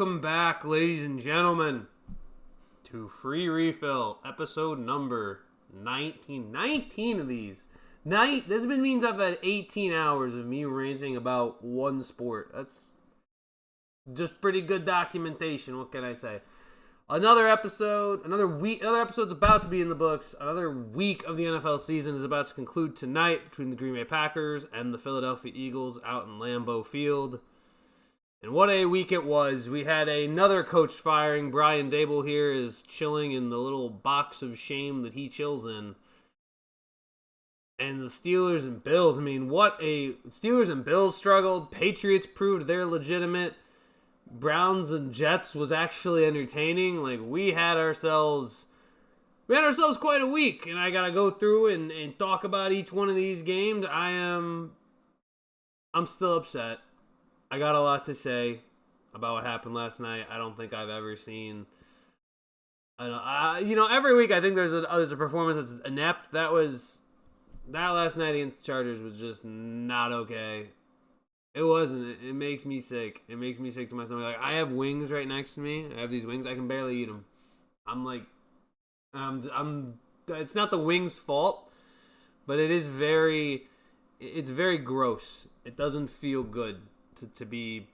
welcome back, ladies and gentlemen, to Free Refill, episode number 19. 19 of these. This means I've had 18 hours of me ranting about one sport. That's just pretty good documentation, what can I say? Another episode's about to be in the books. Another week of the NFL season is about to conclude tonight between the Green Bay Packers and the Philadelphia Eagles out in Lambeau Field. And what a week it was. We had another coach firing. Brian Daboll here is chilling in the little box of shame that he chills in. And the Steelers and Bills, Steelers and Bills struggled. Patriots proved they're legitimate. Browns and Jets was actually entertaining. We had ourselves quite a week, and I gotta go through and talk about each one of these games. I'm still upset. I got a lot to say about what happened last night. I don't think I've ever seen. Every week I think there's a performance that's inept. That last night against the Chargers was just not okay. It wasn't. It makes me sick. It makes me sick to my stomach. I have wings right next to me. I have these wings. I can barely eat them. It's not the wings' fault, but it's very gross. It doesn't feel good to be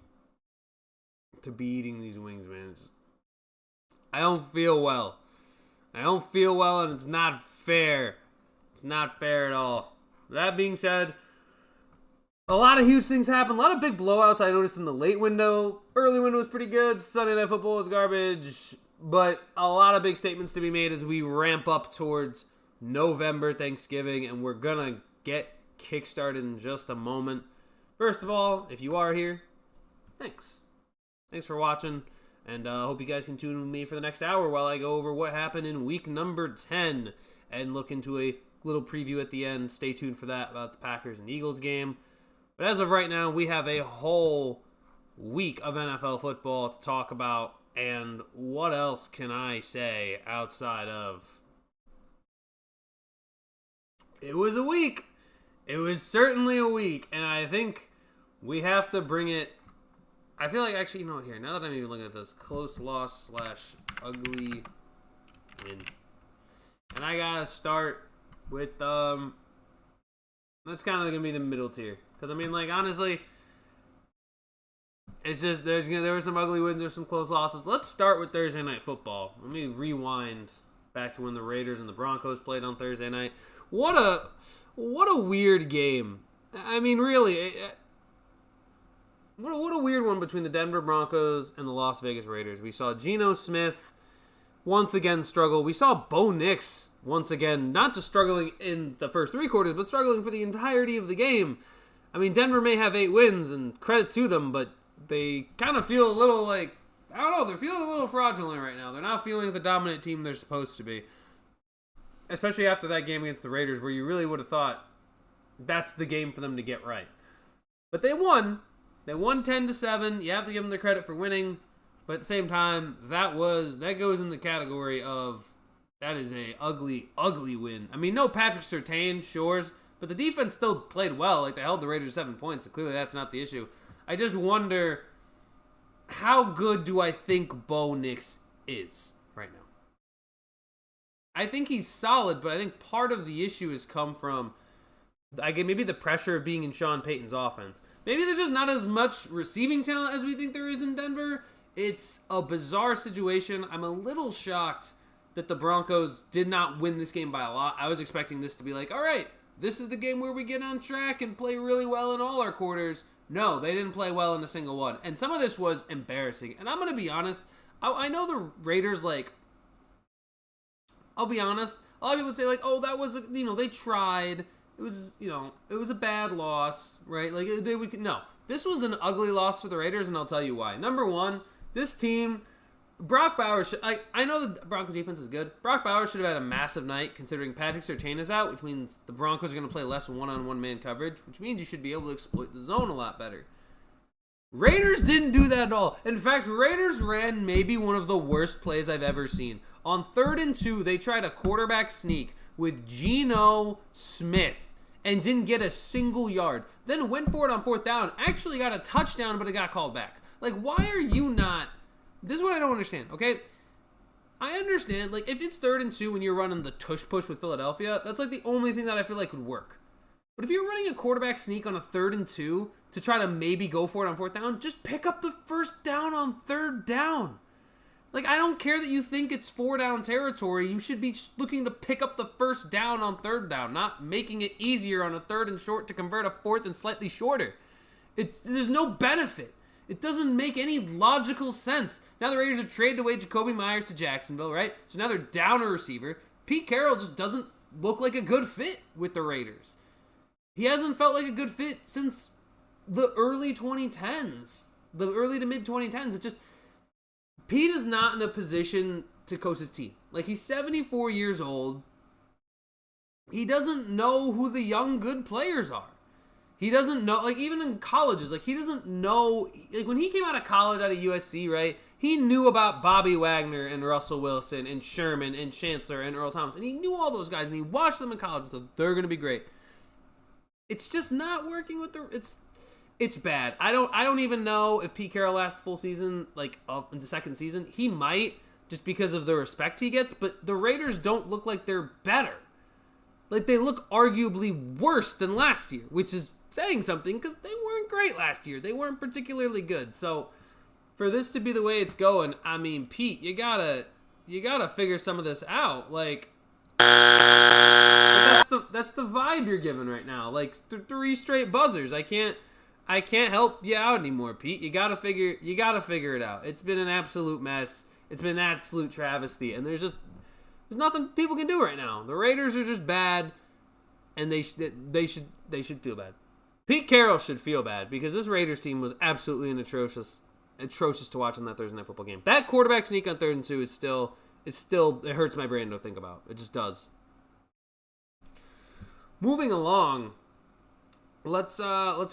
eating these wings, man. I don't feel well. And it's not fair. It's not fair at all. That being said, a lot of huge things happened. A lot of big blowouts I noticed in the late window. Early window was pretty good. Sunday Night Football was garbage. But a lot of big statements to be made as we ramp up towards November, Thanksgiving, and we're going to get kickstarted in just a moment. First of all, if you are here, thanks. Thanks for watching. And I hope you guys can tune in with me for the next hour while I go over what happened in week number 10 and look into a little preview at the end. Stay tuned for that about the Packers and Eagles game. But as of right now, we have a whole week of NFL football to talk about. And what else can I say outside of it was a week? It was certainly a week. And I think we have to bring it. I feel like actually, here, now that I'm even looking at this, close loss / ugly win. And I got to start with, that's kind of going to be the middle tier. Because, honestly, it's just, there were some ugly wins, there's some close losses. Let's start with Thursday Night Football. Let me rewind back to when the Raiders and the Broncos played on Thursday night. What a weird game. Really, what a weird one between the Denver Broncos and the Las Vegas Raiders. We saw Geno Smith once again struggle. We saw Bo Nix once again, not just struggling in the first three quarters, but struggling for the entirety of the game. Denver may have 8 wins, and credit to them, but they kind of feel a little they're feeling a little fraudulent right now. They're not feeling the dominant team they're supposed to be. Especially after that game against the Raiders, where you really would have thought that's the game for them to get right. But they won. They won 10-7. You have to give them the credit for winning. But at the same time, that goes in the category of that is a ugly, ugly win. No Patrick Surtain, sure, but the defense still played well. They held the Raiders 7 points, so clearly that's not the issue. I just wonder, how good do I think Bo Nix is right now? I think he's solid, but I think part of the issue has come from maybe the pressure of being in Sean Payton's offense. Maybe there's just not as much receiving talent as we think there is in Denver. It's a bizarre situation. I'm a little shocked that the Broncos did not win this game by a lot. I was expecting this to be all right, this is the game where we get on track and play really well in all our quarters. No, they didn't play well in a single one. And some of this was embarrassing. And I'm going to be honest, I know the Raiders, I'll be honest, a lot of people say, that was, they tried. It was, it was a bad loss, right? No, this was an ugly loss for the Raiders, and I'll tell you why. Number one, this team, Brock Bowers, I know the Broncos defense is good. Brock Bowers should have had a massive night considering Patrick Surtain is out, which means the Broncos are going to play less one-on-one man coverage, which means you should be able to exploit the zone a lot better. Raiders didn't do that at all. In fact, Raiders ran maybe one of the worst plays I've ever seen. On 3rd and 2, they tried a quarterback sneak with Geno Smith and didn't get a single yard. Then went for it on 4th down, actually got a touchdown, but it got called back. Why are you not this is what I don't understand, okay? I understand, like, if it's 3rd and 2 when you're running the tush push with Philadelphia, that's, like, the only thing that I feel like would work. But if you're running a quarterback sneak on a 3rd and 2 to try to maybe go for it on 4th down, just pick up the first down on 3rd down. Like, I don't care that you think it's 4-down territory. You should be looking to pick up the first down on 3rd down, not making it easier on a 3rd and short to convert a 4th and slightly shorter. There's no benefit. It doesn't make any logical sense. Now the Raiders have traded away Jacoby Myers to Jacksonville, right? So now they're down a receiver. Pete Carroll just doesn't look like a good fit with the Raiders. He hasn't felt like a good fit since the early 2010s. The early to mid 2010s. It's just, Pete is not in a position to coach his team. Like, he's 74 years old. He doesn't know who the young good players are. He doesn't know, like, even in colleges, like, he doesn't know, like, when he came out of college, out of USC, right, he knew about Bobby Wagner and Russell Wilson and Sherman and Chancellor and Earl Thomas, and he knew all those guys, and he watched them in college, so they're going to be great. It's just not working with it's bad. I don't even know if Pete Carroll lasts the full season, like, up in the second season. He might, just because of the respect he gets, but the Raiders don't look like they're better. Like, they look arguably worse than last year, which is saying something because they weren't great last year. They weren't particularly good. So for this to be the way it's going, I mean, Pete, you gotta figure some of this out. Like that's the vibe you're giving right now. Like 3 straight buzzers. I can't help you out anymore, Pete. You gotta figure it out. It's been an absolute mess. It's been an absolute travesty, and there's nothing people can do right now. The Raiders are just bad, and they should feel bad. Pete Carroll should feel bad because this Raiders team was absolutely atrocious to watch on that Thursday Night Football game. That quarterback sneak on 3rd and 2 is still it hurts my brain to think about. It just does. Moving along, let's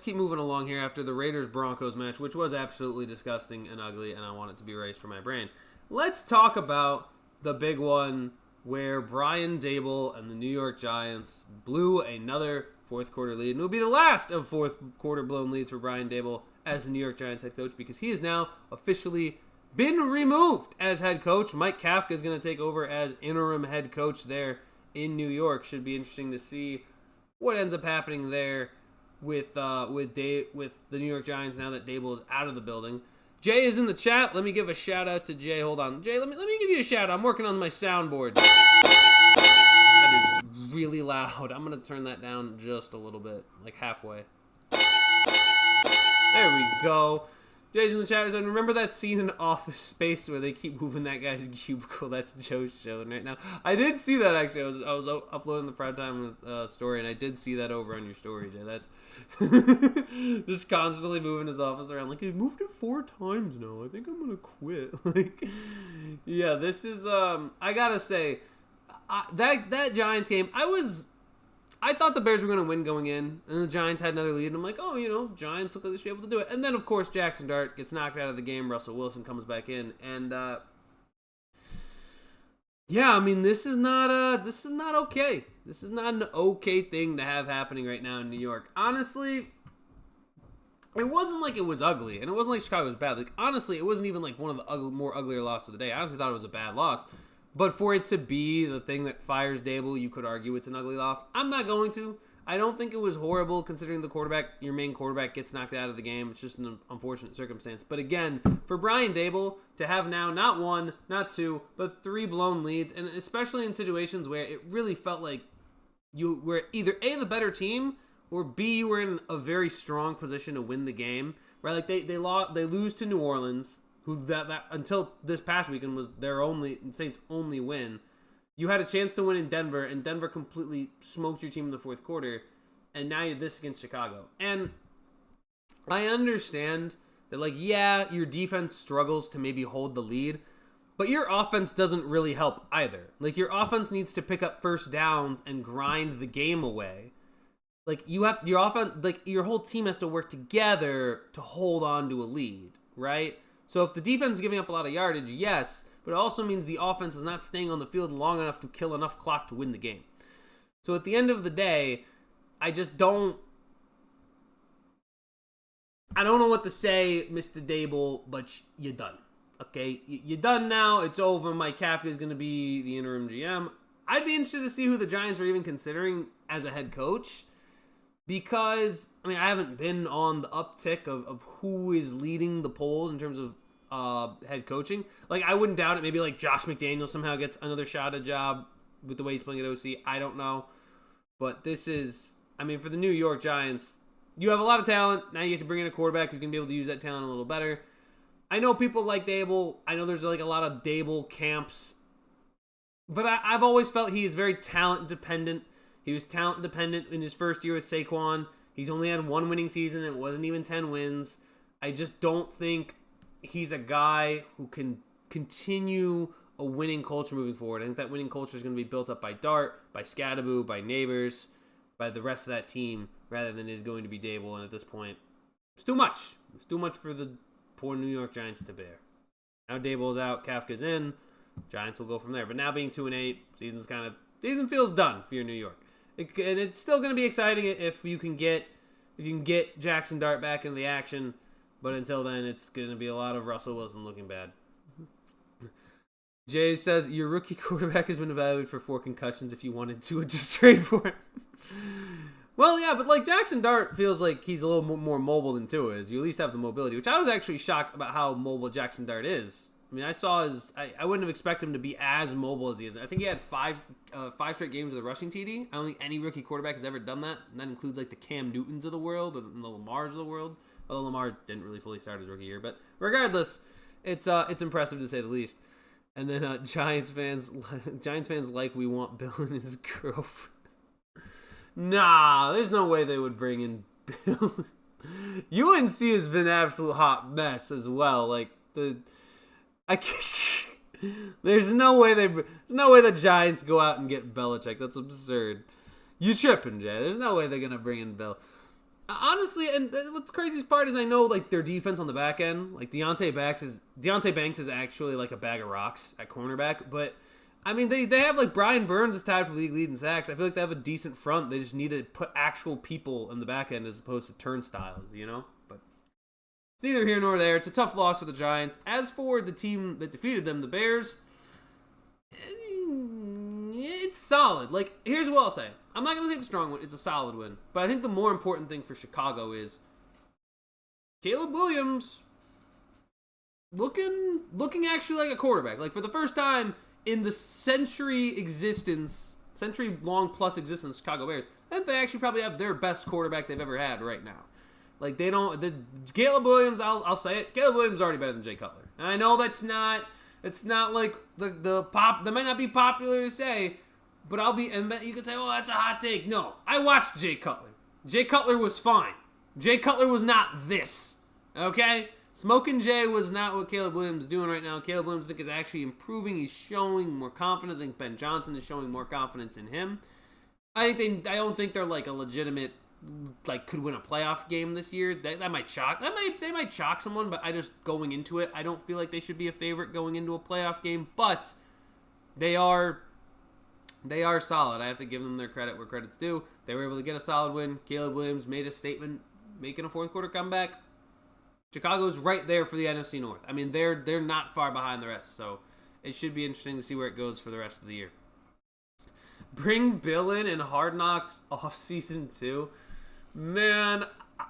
keep moving along here after the Raiders Broncos match, which was absolutely disgusting and ugly, and I want it to be erased from my brain. Let's talk about the big one where Brian Daboll and the New York Giants blew another fourth quarter lead. And it will be the last of fourth quarter blown leads for Brian Daboll as the New York Giants head coach because he has now officially been removed as head coach. Mike Kafka is going to take over as interim head coach there in New York. Should be interesting to see what ends up happening there with the New York Giants now that Daboll is out of the building. Jay is in the chat. Let me give a shout out to Jay. Hold on. Jay, let me give you a shout out. I'm working on my soundboard. That is really loud. I'm going to turn that down just a little bit, like halfway. There we go. Jay's in the chat. And remember that scene in Office Space where they keep moving that guy's cubicle? That's Joe's showing right now. I did see that, actually. I was uploading the Prime Time story, and I did see that over on your story, Jay. That's just constantly moving his office around. Like, he's moved it 4 times now. I think I'm going to quit. Like, yeah, this is, I got to say, that Giants game, I thought the Bears were going to win going in, and the Giants had another lead, and I'm like, oh, Giants look like they should be able to do it. And then, of course, Jackson Dart gets knocked out of the game. Russell Wilson comes back in, and yeah, I mean, this is not okay. This is not an okay thing to have happening right now in New York. Honestly, it wasn't like it was ugly, and it wasn't like Chicago was bad. Like, honestly, it wasn't even like one of the more uglier losses of the day. I honestly thought it was a bad loss. But for it to be the thing that fires Daboll, you could argue it's an ugly loss. I'm not going to. I don't think it was horrible considering your main quarterback gets knocked out of the game. It's just an unfortunate circumstance. But again, for Brian Daboll to have now not 1, not 2, but 3 blown leads, and especially in situations where it really felt like you were either A, the better team, or B, you were in a very strong position to win the game. Right? Like they lose to New Orleans, who that until this past weekend was Saints' only win. You had a chance to win in Denver, and Denver completely smoked your team in the fourth quarter, and now you're this against Chicago. And I understand that, like, yeah, your defense struggles to maybe hold the lead, but your offense doesn't really help either. Like, your offense needs to pick up first downs and grind the game away. Like, your offense, like, your whole team has to work together to hold on to a lead, right? So if the defense is giving up a lot of yardage, yes, but it also means the offense is not staying on the field long enough to kill enough clock to win the game. So at the end of the day, I don't know what to say, Mr. Daboll, but you're done. okay, you're done now. It's over. Mike Kafka is going to be the interim GM. I'd be interested to see who the Giants are even considering as a head coach. Because, I mean, I haven't been on the uptick of who is leading the polls in terms of head coaching. Like, I wouldn't doubt it. Maybe, like, Josh McDaniels somehow gets another shot at a job with the way he's playing at OC. I don't know. But this is, I mean, for the New York Giants, you have a lot of talent. Now you get to bring in a quarterback who's going to be able to use that talent a little better. I know people like Daboll. I know there's, like, a lot of Daboll camps. But I've always felt he is very talent-dependent. He was talent-dependent in his first year with Saquon. He's only had one winning season. It wasn't even 10 wins. I just don't think he's a guy who can continue a winning culture moving forward. I think that winning culture is going to be built up by Dart, by Scadaboo, by Neighbors, by the rest of that team, rather than is going to be Daboll. And at this point, it's too much. It's too much for the poor New York Giants to bear. Now Daboll's out, Kafka's in. Giants will go from there. But now being 2-8, season feels done for your New York. And it's still going to be exciting if you can get Jackson Dart back into the action, but until then, it's going to be a lot of Russell Wilson looking bad. Jay says your rookie quarterback has been evaluated for 4 concussions. If you wanted to, just trade for him. Well, yeah, but like Jackson Dart feels like he's a little more mobile than Tua is. You at least have the mobility, which I was actually shocked about how mobile Jackson Dart is. I mean, I wouldn't have expected him to be as mobile as he is. I think he had five straight games with a rushing TD. I don't think any rookie quarterback has ever done that. And that includes like the Cam Newtons of the world or the Lamars of the world. Although Lamar didn't really fully start his rookie year. But regardless, it's impressive to say the least. And then Giants fans like we want Bill and his girlfriend. Nah, there's no way they would bring in Bill. UNC has been an absolute hot mess as well. Like there's no way the Giants go out and get Belichick. That's absurd. You tripping, Jay. There's no way they're going to bring in Bill. Honestly, and what's the craziest part is I know like their defense on the back end, like Deontay Banks is actually like a bag of rocks at cornerback, but I mean they have like Brian Burns is tied for league lead in sacks. I feel like they have a decent front. They just need to put actual people in the back end as opposed to turnstiles, you know? But it's neither here nor there. It's a tough loss for the Giants. As for the team that defeated them, the Bears, it's solid. Like, here's what I'll say. I'm not going to say it's a strong win. It's a solid win. But I think the more important thing for Chicago is Caleb Williams looking actually like a quarterback. Like, for the first time in the century-long plus existence of Chicago Bears, I think they actually probably have their best quarterback they've ever had right now. Like, Caleb Williams, I'll say it, Caleb Williams is already better than Jay Cutler. And I know it's not like that might not be popular to say, but and you could say, oh, that's a hot take. No, I watched Jay Cutler. Jay Cutler was fine. Jay Cutler was not this, okay? Smoking Jay was not what Caleb Williams is doing right now. Caleb Williams, I think, is actually improving. He's showing more confidence. I think Ben Johnson is showing more confidence in him. I don't think they're like a legitimate, like, could win a playoff game this year. That might shock. They might shock someone, but I just going into it, I don't feel like they should be a favorite going into a playoff game. But they are solid. I have to give them their credit where credit's due. They were able to get a solid win. Caleb Williams made a statement, making a fourth quarter comeback. Chicago's right there for the NFC North. I mean, they're not far behind the rest, so it should be interesting to see where it goes for the rest of the year. Bring Bill in Hard Knocks off season 2. Man, I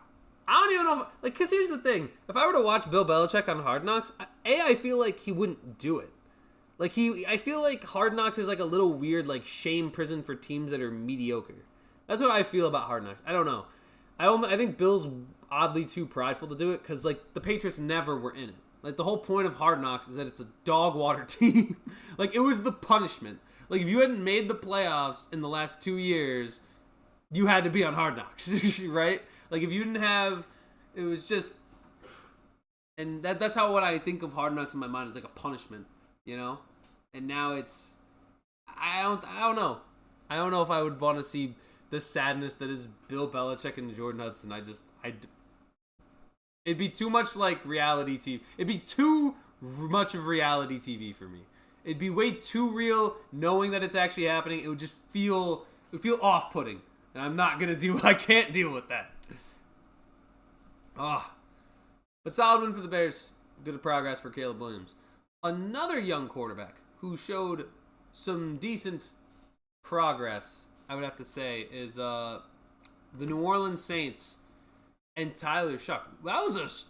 don't even know. Because here's the thing. If I were to watch Bill Belichick on Hard Knocks, I feel like he wouldn't do it. Like, I feel like Hard Knocks is like a little weird, like, shame prison for teams that are mediocre. That's what I feel about Hard Knocks. I don't know. I think Bill's oddly too prideful to do it because, like, the Patriots never were in it. Like, the whole point of Hard Knocks is that it's a dog water team. Like, it was the punishment. Like, if you hadn't made the playoffs in the last 2 years, you had to be on Hard Knocks, right? Like, if you didn't have, it was just, and that's how what I think of Hard Knocks in my mind is like a punishment, you know? And now it's, I don't know. I don't know if I would want to see the sadness that is Bill Belichick and Jordan Hudson. It'd be too much like reality TV. It'd be too much of reality TV for me. It'd be way too real knowing that it's actually happening. It would just feel off-putting. And I can't deal with that. But solid win for the Bears. Good progress for Caleb Williams. Another young quarterback who showed some decent progress, I would have to say, is the New Orleans Saints and Tyler Shuck. That was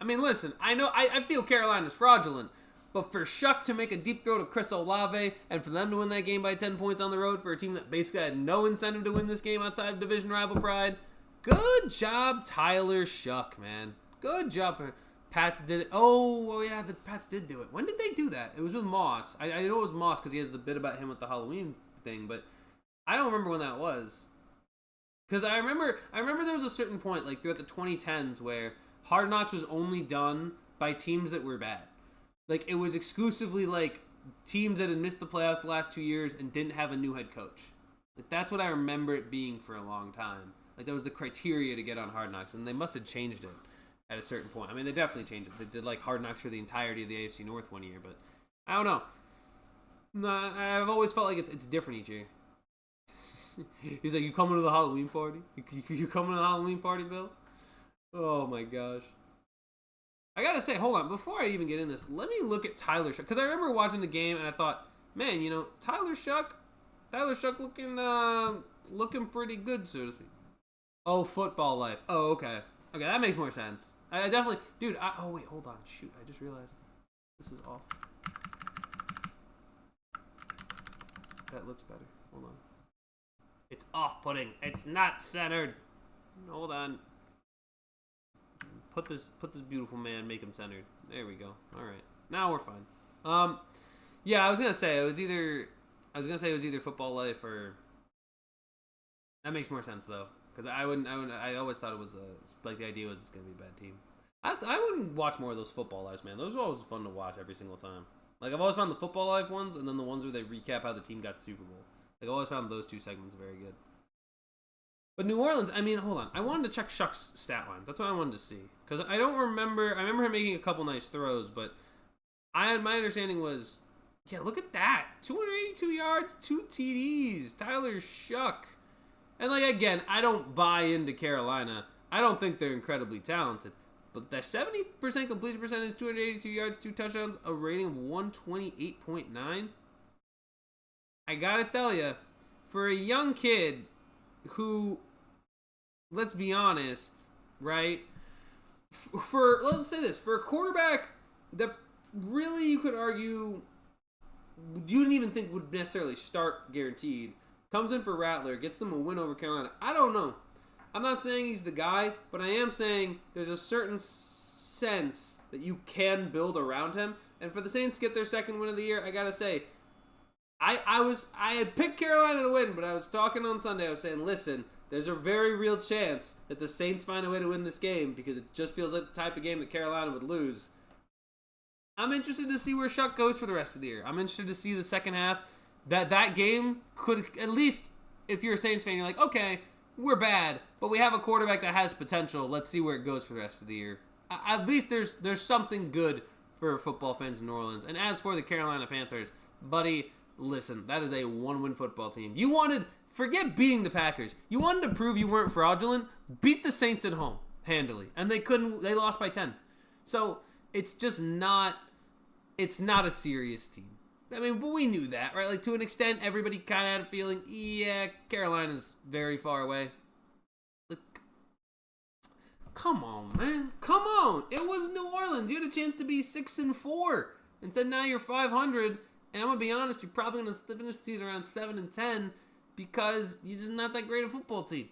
listen, I feel Carolina's fraudulent, but for Shuck to make a deep throw to Chris Olave and for them to win that game by 10 points on the road for a team that basically had no incentive to win this game outside of division rival pride, good job, Tyler Shuck, man. Good job for Pats did it. Oh yeah, the Pats did do it. When did they do that? It was with Moss. I know it was Moss because he has the bit about him with the Halloween thing, but I don't remember when that was. Because I remember there was a certain point, like throughout the 2010s, where Hard Knocks was only done by teams that were bad. Like it was exclusively like teams that had missed the playoffs the last 2 years and didn't have a new head coach. Like that's what I remember it being for a long time. Like that was the criteria to get on Hard Knocks, and they must have changed it at a certain point. I mean, they definitely changed it. They did like Hard Knocks for the entirety of the AFC North one year, but I don't know. No, I've always felt like it's different each year. He's like, you coming to the Halloween party? You coming to the Halloween party, Bill? Oh my gosh. I gotta say, hold on, before I even get in this, let me look at Tyler Shuck, because I remember watching the game and I thought, man, Tyler Shuck looking pretty good, so to speak. Oh, Football Life. Oh, okay. Okay, that makes more sense. I definitely... Dude, oh, wait, hold on. Shoot, I just realized. This is off. That looks better. Hold on. It's off-putting. It's not centered. Hold on. Put this beautiful man, make him centered. There we go. All right. Now we're fine. Yeah, I was gonna say it was either Football Life or... That makes more sense, though. Because I always thought it was like the idea was it's gonna be a bad team. I wouldn't watch more of those Football Lives, man. Those are always fun to watch every single time. Like I've always found the Football Life ones, and then the ones where they recap how the team got Super Bowl. Like I always found those two segments very good. But New Orleans, hold on. I wanted to check Shuck's stat line. That's what I wanted to see because I don't remember. I remember him making a couple nice throws, but my understanding was, yeah, look at that, 282 yards, 2 TDs, Tyler Shuck. And, like, again, I don't buy into Carolina. I don't think they're incredibly talented. But that 70% completion percentage, 282 yards, 2 touchdowns, a rating of 128.9. I gotta tell you, for a young kid who, let's be honest, right? Let's say this, for a quarterback that really you could argue you didn't even think would necessarily start guaranteed, comes in for Rattler, gets them a win over Carolina. I don't know. I'm not saying he's the guy, but I am saying there's a certain sense that you can build around him. And for the Saints to get their second win of the year, I gotta say, I had picked Carolina to win, but I was talking on Sunday. I was saying, listen, there's a very real chance that the Saints find a way to win this game because it just feels like the type of game that Carolina would lose. I'm interested to see where Shuck goes for the rest of the year. I'm interested to see the second half. That game could, at least if you're a Saints fan, you're like, okay, we're bad, but we have a quarterback that has potential. Let's see where it goes for the rest of the year. At least there's something good for football fans in New Orleans. And as for the Carolina Panthers, buddy, listen, that is a one-win football team. Forget beating the Packers. You wanted to prove you weren't fraudulent, beat the Saints at home handily. And they lost by 10. So it's just not a serious team. I mean, but we knew that, right? Like, to an extent, everybody kind of had a feeling, yeah, Carolina's very far away. Like, come on, man. Come on. It was New Orleans. You had a chance to be 6-4. Instead, now you're 500. And I'm going to be honest, you're probably going to finish the season around 7-10 because you're just not that great a football team.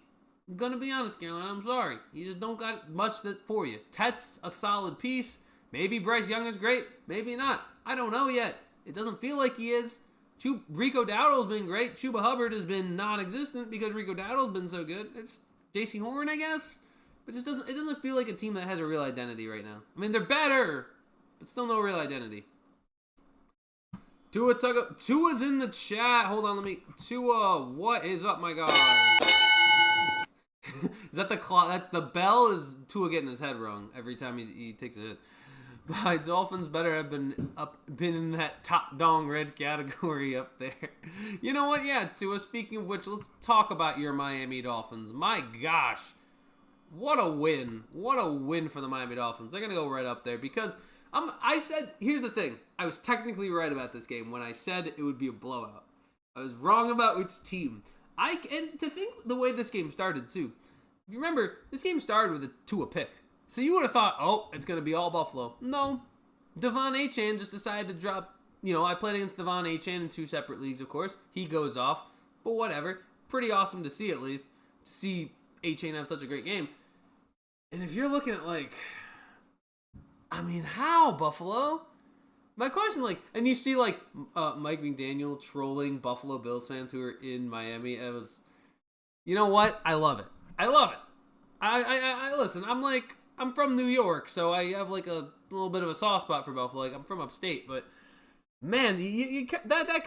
I'm going to be honest, Carolina. I'm sorry. You just don't got much for you. Tet's a solid piece. Maybe Bryce Young is great. Maybe not. I don't know yet. It doesn't feel like he is. Rico Dowdle's been great. Chuba Hubbard has been non-existent because Rico Dowdle's been so good. It's J.C. Horn, I guess. But it doesn't feel like a team that has a real identity right now. I mean, they're better, but still no real identity. Tua's in the chat. Hold on, Tua, what is up, my God? Is that the clock? That's the bell? Is Tua getting his head wrong every time he takes a hit? My Dolphins better have been in that top dong red category up there. You know what? Yeah, Tua, speaking of which, let's talk about your Miami Dolphins. My gosh. What a win. What a win for the Miami Dolphins. They're going to go right up there because here's the thing. I was technically right about this game when I said it would be a blowout. I was wrong about which team. And to think the way this game started, too. If you remember, this game started with a Tua pick. So you would have thought, oh, it's going to be all Buffalo. No. Devon Achane just decided to drop. I played against Devon Achane in 2 separate leagues, of course. He goes off. But whatever. Pretty awesome to see, at least. To see Achane have such a great game. And if you're looking at, how, Buffalo? My question, and you see, Mike McDaniel trolling Buffalo Bills fans who are in Miami. It was, you know what? I love it. I listen, I'm from New York, so I have, a little bit of a soft spot for Buffalo. I'm from upstate, but, man, that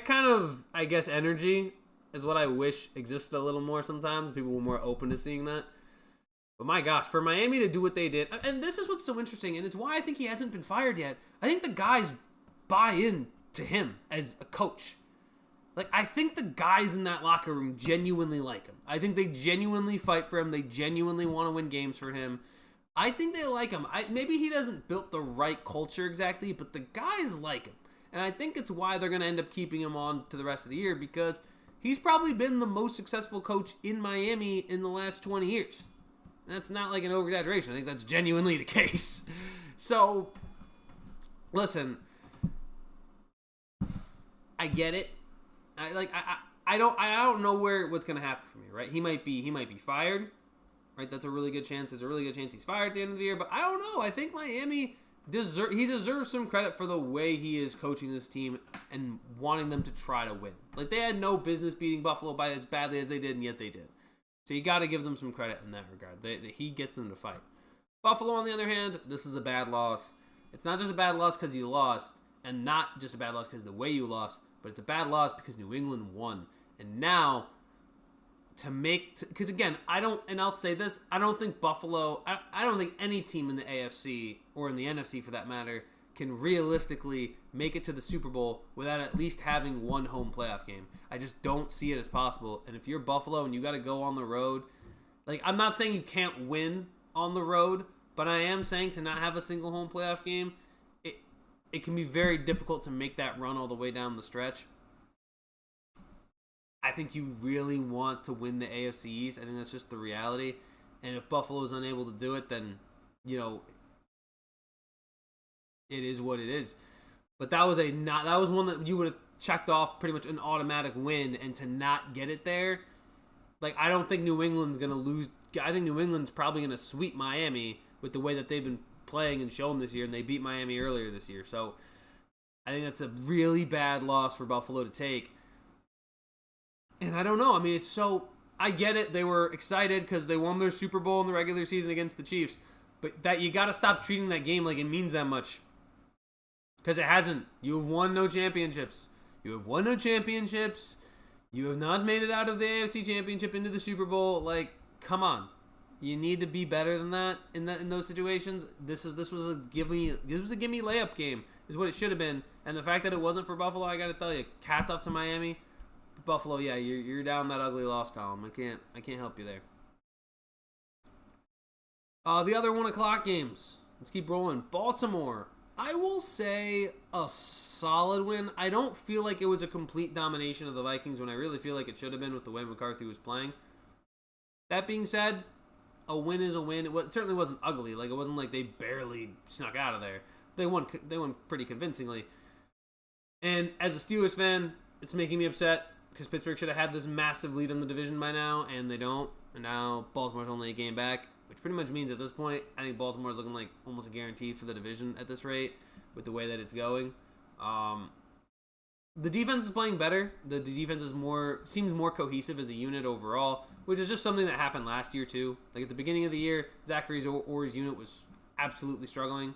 kind of, I guess, energy is what I wish existed a little more sometimes. People were more open to seeing that. But my gosh, for Miami to do what they did, and this is what's so interesting, and it's why I think he hasn't been fired yet. I think the guys buy in to him as a coach. I think the guys in that locker room genuinely like him. I think they genuinely fight for him. They genuinely want to win games for him. I think they like him. Maybe he doesn't build the right culture exactly, but the guys like him. And I think it's why they're going to end up keeping him on to the rest of the year, because he's probably been the most successful coach in Miami in the last 20 years. That's not an over-exaggeration. I think that's genuinely the case. So, listen, I get it. I don't know what's gonna happen for me, right? He might be fired, right? That's a really good chance. There's a really good chance he's fired at the end of the year. But I don't know. I think Miami deserves some credit for the way he is coaching this team and wanting them to try to win. They had no business beating Buffalo by as badly as they did, and yet they did. So you got to give them some credit in that regard. He gets them to fight. Buffalo, on the other hand, this is a bad loss. It's not just a bad loss because you lost, and not just a bad loss because of the way you lost, but it's a bad loss because New England won. And now, because again, and I'll say this, I don't think Buffalo, I don't think any team in the AFC, or in the NFC for that matter, can realistically make it to the Super Bowl without at least having one home playoff game. I just don't see it as possible. And if you're Buffalo and you got to go on the road, I'm not saying you can't win on the road, but I am saying to not have a single home playoff game, it can be very difficult to make that run all the way down the stretch. I think you really want to win the AFC East. I think that's just the reality. And if Buffalo is unable to do it, then, it is what it is. But that was one that you would have checked off pretty much an automatic win, and to not get it there, I don't think New England's going to lose. I think New England's probably going to sweep Miami with the way that they've been playing and showing this year, and they beat Miami earlier this year. So I think that's a really bad loss for Buffalo to take. And I don't know. I get it. They were excited because they won their Super Bowl in the regular season against the Chiefs. But that you got to stop treating that game like it means that much. Because it hasn't. You have won no championships. You have not made it out of the AFC Championship into the Super Bowl. Come on. You need to be better than that in those situations. This was a gimme layup game is what it should have been. And the fact that it wasn't for Buffalo, I got to tell you, hats off to Miami. But Buffalo, yeah, you're down that ugly loss column. I can't help you there. The other 1:00 games. Let's keep rolling. Baltimore. I will say a solid win. I don't feel like it was a complete domination of the Vikings when I really feel like it should have been with the way McCarthy was playing. That being said, a win is a win. It certainly wasn't ugly. It wasn't like they barely snuck out of there. They won pretty convincingly. And as a Steelers fan, it's making me upset because Pittsburgh should have had this massive lead in the division by now, and they don't. And now Baltimore's only a game back, which pretty much means at this point, I think Baltimore's looking like almost a guarantee for the division at this rate with the way that it's going. The defense is playing better. The defense seems more cohesive as a unit overall, which is just something that happened last year too. At the beginning of the year, Zachary's Orr's unit was absolutely struggling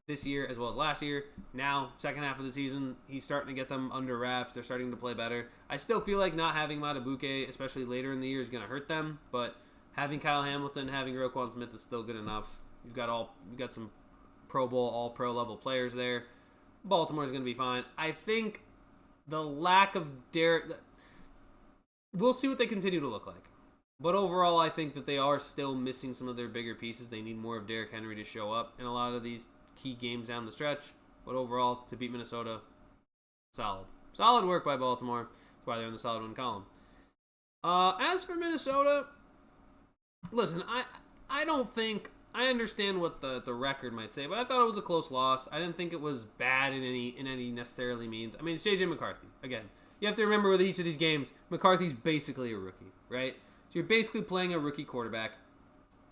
this year as well as last year. Now, second half of the season, he's starting to get them under wraps. They're starting to play better. I still feel like not having Matabuke, especially later in the year, is going to hurt them, but having Kyle Hamilton, having Roquan Smith is still good enough. You've got some Pro Bowl, all-pro level players there. Baltimore's going to be fine. I think the lack of Derek... We'll see what they continue to look like. But overall, I think that they are still missing some of their bigger pieces. They need more of Derrick Henry to show up in a lot of these key games down the stretch. But overall, to beat Minnesota, solid. Solid work by Baltimore. That's why they're in the solid win column. As for Minnesota, listen, I don't think... I understand what the record might say, but I thought it was a close loss. I didn't think it was bad in any necessarily means. I mean, it's J.J. McCarthy. Again, you have to remember with each of these games, McCarthy's basically a rookie, right? So you're basically playing a rookie quarterback.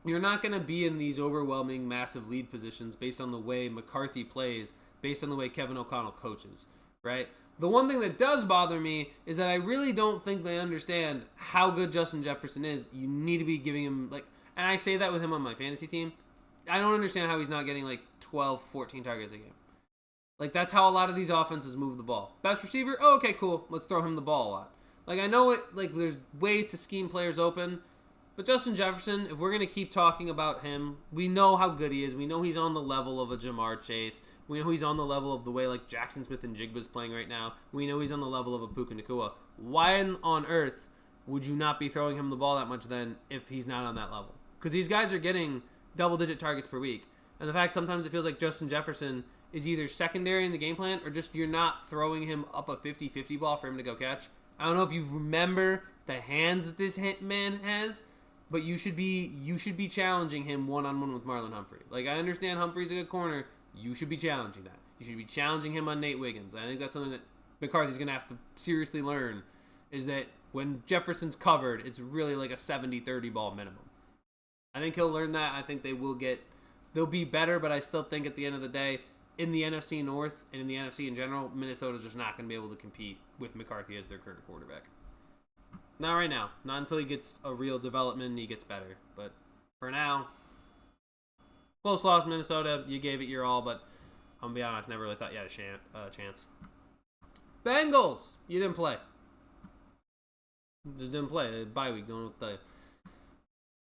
You're not going to be in these overwhelming, massive lead positions based on the way McCarthy plays, based on the way Kevin O'Connell coaches, right? The one thing that does bother me is that I really don't think they understand how good Justin Jefferson is. You need to be giving him, like... And I say that with him on my fantasy team. I don't understand how he's not getting like 12, 14 targets a game. Like, that's how a lot of these offenses move the ball. Best receiver? Oh, okay, cool. Let's throw him the ball a lot. Like, I know it. Like, there's ways to scheme players open. But Justin Jefferson, if we're going to keep talking about him, we know how good he is. We know he's on the level of a Jamar Chase. We know he's on the level of the way, like, Jackson Smith and Jigba's playing right now. We know he's on the level of a Puka Nacua. Why on earth would you not be throwing him the ball that much then if he's not on that level? Because these guys are getting double-digit targets per week. And the fact sometimes it feels like Justin Jefferson is either secondary in the game plan or just you're not throwing him up a 50-50 ball for him to go catch. I don't know if you remember the hands that this man has, but you should be challenging him one-on-one with Marlon Humphrey. Like, I understand Humphrey's a good corner. You should be challenging that. You should be challenging him on Nate Wiggins. I think that's something that McCarthy's going to have to seriously learn, is that when Jefferson's covered, it's really like a 70-30 ball minimum. I think he'll learn that. I think they'll be better, but I still think at the end of the day, in the NFC North and in the NFC in general, Minnesota's just not going to be able to compete with McCarthy as their current quarterback. Not right now. Not until he gets a real development and he gets better. But for now, close loss, Minnesota. You gave it your all, but I'm going to be honest, never really thought you had a chance. Bengals. You didn't play. Just didn't play. Bye week. Don't know what to tell you.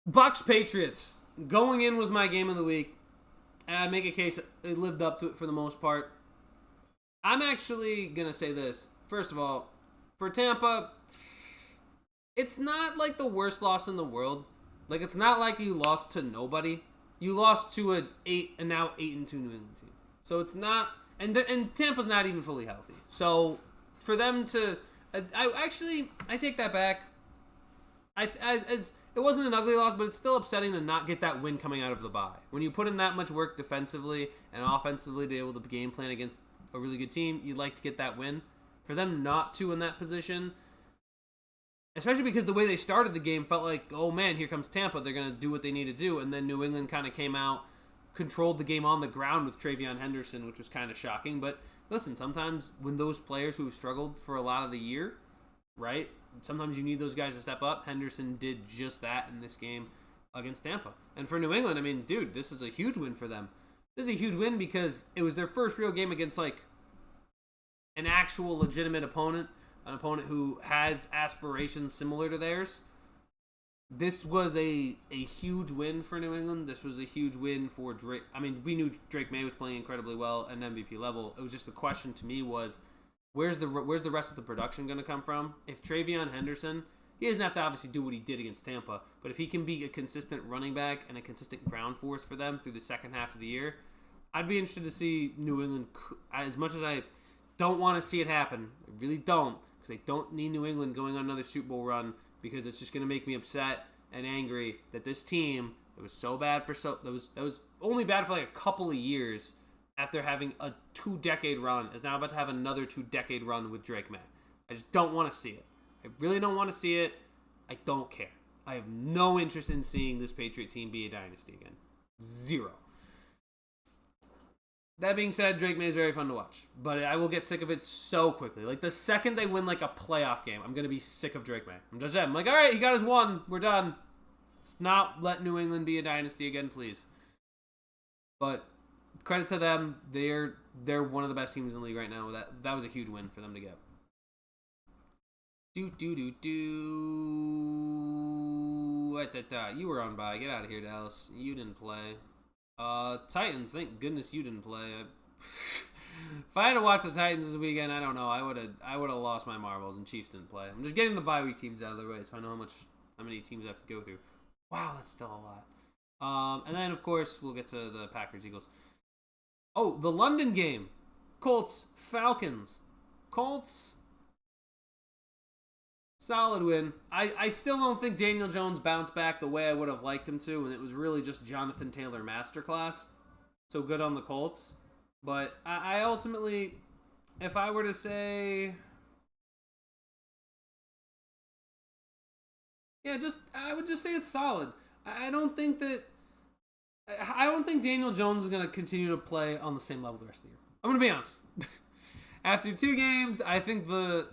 Bucks Patriots. Going in was my game of the week. And I'd make a case that they lived up to it for the most part. I'm actually going to say this. First of all, for Tampa, it's not like the worst loss in the world. Like, it's not like you lost to nobody. You lost to now 8-2 New England team. So it's not, and Tampa's not even fully healthy. So for them to, I take that back. It wasn't an ugly loss, but it's still upsetting to not get that win coming out of the bye. When you put in that much work defensively and offensively to be able to game plan against a really good team, you'd like to get that win. For them not to in that position, especially because the way they started the game felt like, oh man, here comes Tampa. They're going to do what they need to do. And then New England kind of came out, controlled the game on the ground with Travion Henderson, which was kind of shocking. But listen, sometimes when those players who struggled for a lot of the year, right, sometimes you need those guys to step up. Henderson did just that in this game against Tampa. And for New England, I mean, dude, this is a huge win for them. This is a huge win because it was their first real game against, like, an actual legitimate opponent, an opponent who has aspirations similar to theirs. This was a huge win for New England. This was a huge win for Drake. I mean, we knew Drake May was playing incredibly well at an MVP level. It was just the question to me was, where's the rest of the production going to come from? If Travion Henderson, he doesn't have to obviously do what he did against Tampa, but if he can be a consistent running back and a consistent ground force for them through the second half of the year, I'd be interested to see New England, as much as I don't want to see it happen. I really don't, because I don't need New England going on another Super Bowl run, because it's just going to make me upset and angry that this team that was so bad for that was only bad for like a couple of years after having a 2-decade run is now about to have another 2-decade run with Drake May. I just don't want to see it. I really don't want to see it. I don't care. I have no interest in seeing this Patriot team be a dynasty again. Zero. That being said, Drake May is very fun to watch, but I will get sick of it so quickly. Like, the second they win, like, a playoff game, I'm going to be sick of Drake May. I'm like, all right, he got his one. We're done. Let's not let New England be a dynasty again, please. But credit to them. They're one of the best teams in the league right now. That was a huge win for them to get. You were on bye. Get out of here, Dallas. You didn't play. Titans, thank goodness you didn't play. If I had to watch the Titans this weekend, I don't know. I would have lost my marbles, and Chiefs didn't play. I'm just getting the bye week teams out of the way, so I know how many teams I have to go through. Wow, that's still a lot. And then of course we'll get to the Packers Eagles. Oh, the London game. Colts, Falcons. Colts, solid win. I still don't think Daniel Jones bounced back the way I would have liked him to, and it was really just Jonathan Taylor masterclass. So good on the Colts. But I ultimately, if I were to say, yeah, I would just say it's solid. I don't think Daniel Jones is going to continue to play on the same level the rest of the year. I'm going to be honest. After 2 games, I think the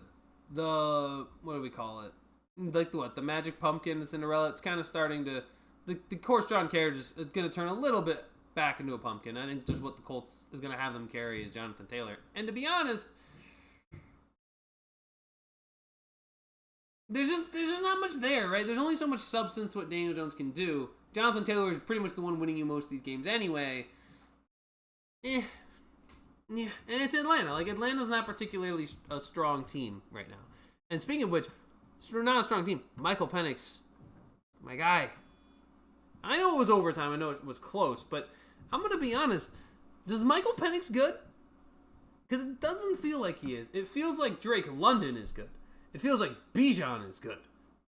what do we call it? Like the Magic Pumpkin, the Cinderella, it's kind of starting to the course John carriage is going to turn a little bit back into a pumpkin. I think just what the Colts is going to have them carry is Jonathan Taylor. And to be honest, there's just not much there, right? There's only so much substance to what Daniel Jones can do. Jonathan Taylor is pretty much the one winning you most of these games anyway. Yeah, and it's Atlanta. Like, Atlanta's not particularly a strong team right now. And speaking of which, we're not a strong team. Michael Penix, my guy. I know it was overtime. I know it was close, but I'm going to be honest. Does Michael Penix good? Because it doesn't feel like he is. It feels like Drake London is good. It feels like Bijan is good.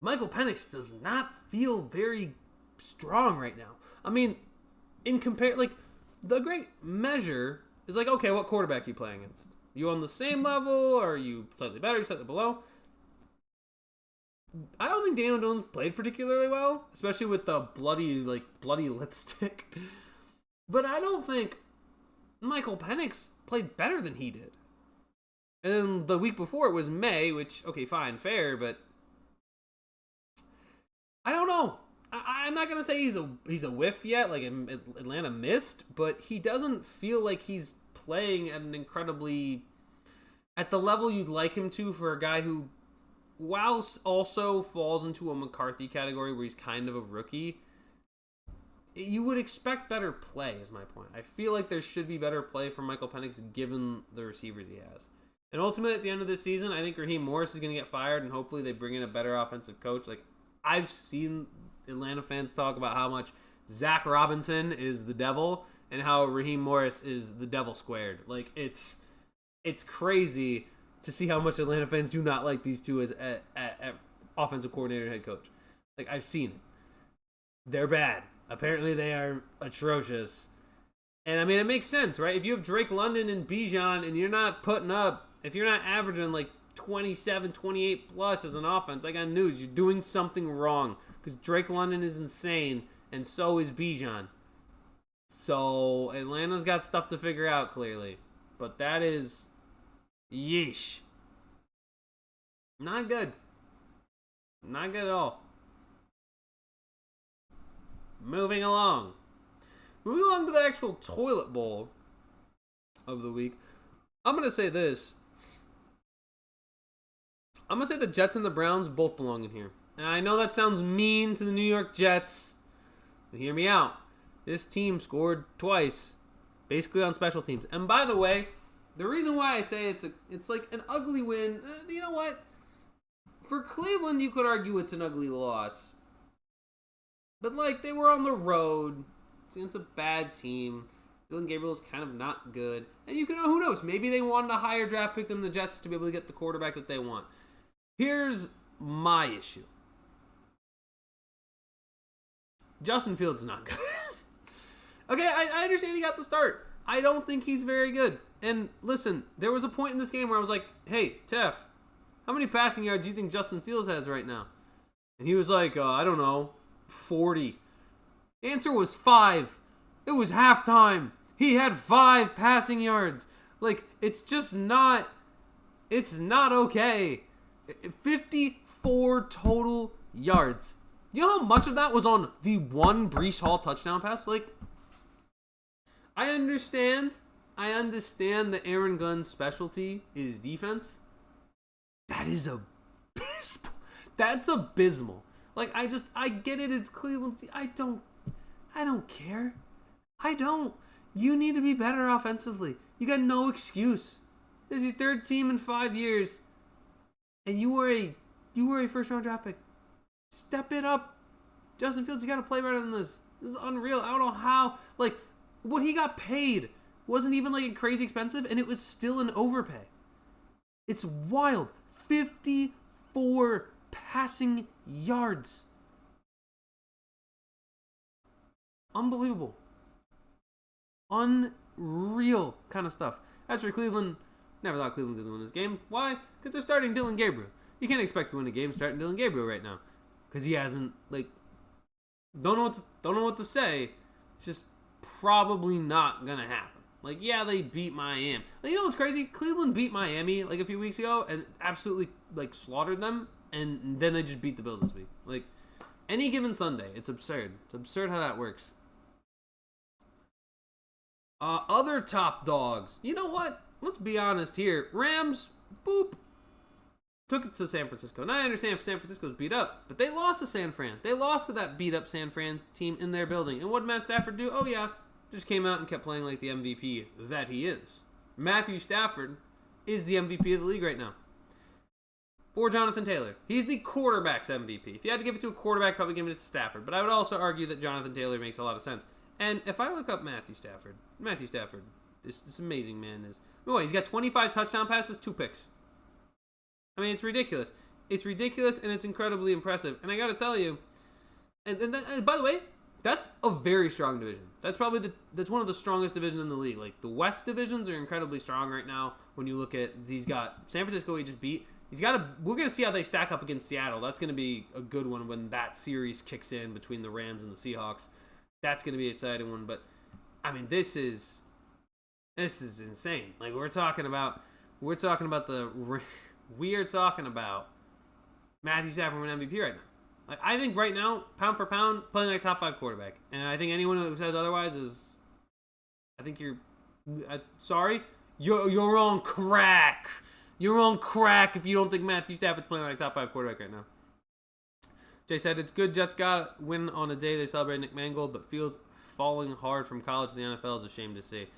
Michael Penix does not feel very strong right now. I mean, the great measure is like, okay, what quarterback are you playing against? You on the same level, or are you slightly better, slightly below? I don't think Daniel Jones played particularly well, especially with the bloody lipstick. But I don't think Michael Penix played better than he did. And then the week before it was May, which, okay, fine, fair, but I don't know. I'm not going to say he's a whiff yet, like Atlanta missed, but he doesn't feel like he's playing at the level you'd like him to for a guy who, while also falls into a McCarthy category where he's kind of a rookie, you would expect better play, is my point. I feel like there should be better play from Michael Penix given the receivers he has. And ultimately, at the end of this season, I think Raheem Morris is going to get fired, and hopefully they bring in a better offensive coach. Like, I've seen Atlanta fans talk about how much Zach Robinson is the devil and how Raheem Morris is the devil squared. Like, it's crazy to see how much Atlanta fans do not like these two as offensive coordinator and head coach. Like, I've seen it. They're bad. Apparently, they are atrocious. And, I mean, it makes sense, right? If you have Drake London and Bijan and you're not putting up, if you're not averaging like 27, 28 plus as an offense, I got news. You're doing something wrong because Drake London is insane and so is Bijan. So Atlanta's got stuff to figure out clearly. But that is yeesh. Not good. Not good at all. Moving along to the actual toilet bowl of the week. I'm going to say this. I'm going to say the Jets and the Browns both belong in here. And I know that sounds mean to the New York Jets, but hear me out. This team scored twice, basically on special teams. And by the way, the reason why I say it's like an ugly win, you know what? For Cleveland, you could argue it's an ugly loss. But, like, they were on the road. It's against a bad team. Dylan Gabriel's kind of not good. And you can know, who knows? Maybe they wanted a higher draft pick than the Jets to be able to get the quarterback that they want. Here's my issue. Justin Fields is not good. Okay, I understand he got the start. I don't think he's very good. And listen, there was a point in this game where I was like, hey, Tef, how many passing yards do you think Justin Fields has right now? And he was like, I don't know, 40. The answer was 5. It was halftime. He had 5 passing yards. Like, it's just not, it's not okay. 54 total yards. You know how much of that was on the one Breece Hall touchdown pass? Like, I understand that Aaron Glenn's specialty is defense. That is abysmal. That's abysmal. Like, I get it. It's Cleveland. I don't care. I don't. You need to be better offensively. You got no excuse. This is your 3rd team in 5 years. And you were a first round draft pick. Step it up. Justin Fields, you got to play better than this. This is unreal. I don't know how. Like, what he got paid wasn't even like crazy expensive, and it was still an overpay. It's wild. 54 passing yards. Unbelievable. Unreal kind of stuff. As for Cleveland, never thought Cleveland was going to win this game. Why? Because they're starting Dylan Gabriel. You can't expect to win a game starting Dylan Gabriel right now, because he hasn't, like, don't know what to say. It's just probably not gonna happen. Like, yeah, they beat Miami. Like, you know what's crazy? Cleveland beat Miami like a few weeks ago and absolutely like slaughtered them, and then they just beat the Bills this week. Like, any given Sunday, it's absurd. It's absurd how that works. Other top dogs. You know what? Let's be honest here. Rams, boop. Took it to San Francisco. Now I understand San Francisco's beat up, but they lost to San Fran. They lost to that beat up San Fran team in their building. And what did Matt Stafford do? Oh yeah, just came out and kept playing like the MVP that he is. Matthew Stafford is the MVP of the league right now. Or Jonathan Taylor. He's the quarterback's MVP. If you had to give it to a quarterback, probably give it to Stafford. But I would also argue that Jonathan Taylor makes a lot of sense. And if I look up Matthew Stafford, this amazing man is... Oh, he's got 25 touchdown passes, 2 picks. I mean, it's ridiculous. It's ridiculous, and it's incredibly impressive. And I got to tell you, and by the way, that's a very strong division. That's probably that's one of the strongest divisions in the league. Like, the West divisions are incredibly strong right now. When you look at, he's got San Francisco, he just beat. We're going to see how they stack up against Seattle. That's going to be a good one when that series kicks in between the Rams and the Seahawks. That's going to be an exciting one. But, I mean, this is insane. Like, we're talking about Matthew Stafford winning MVP right now. Like, I think right now, pound for pound, playing like top 5 quarterback. And I think anyone who says otherwise is, I think you're sorry. You're on crack. You're on crack if you don't think Matthew Stafford's playing like top 5 quarterback right now. Jay said, it's good Jets got win on a day they celebrate Nick Mangold, but Fields falling hard from college to the NFL is a shame to see.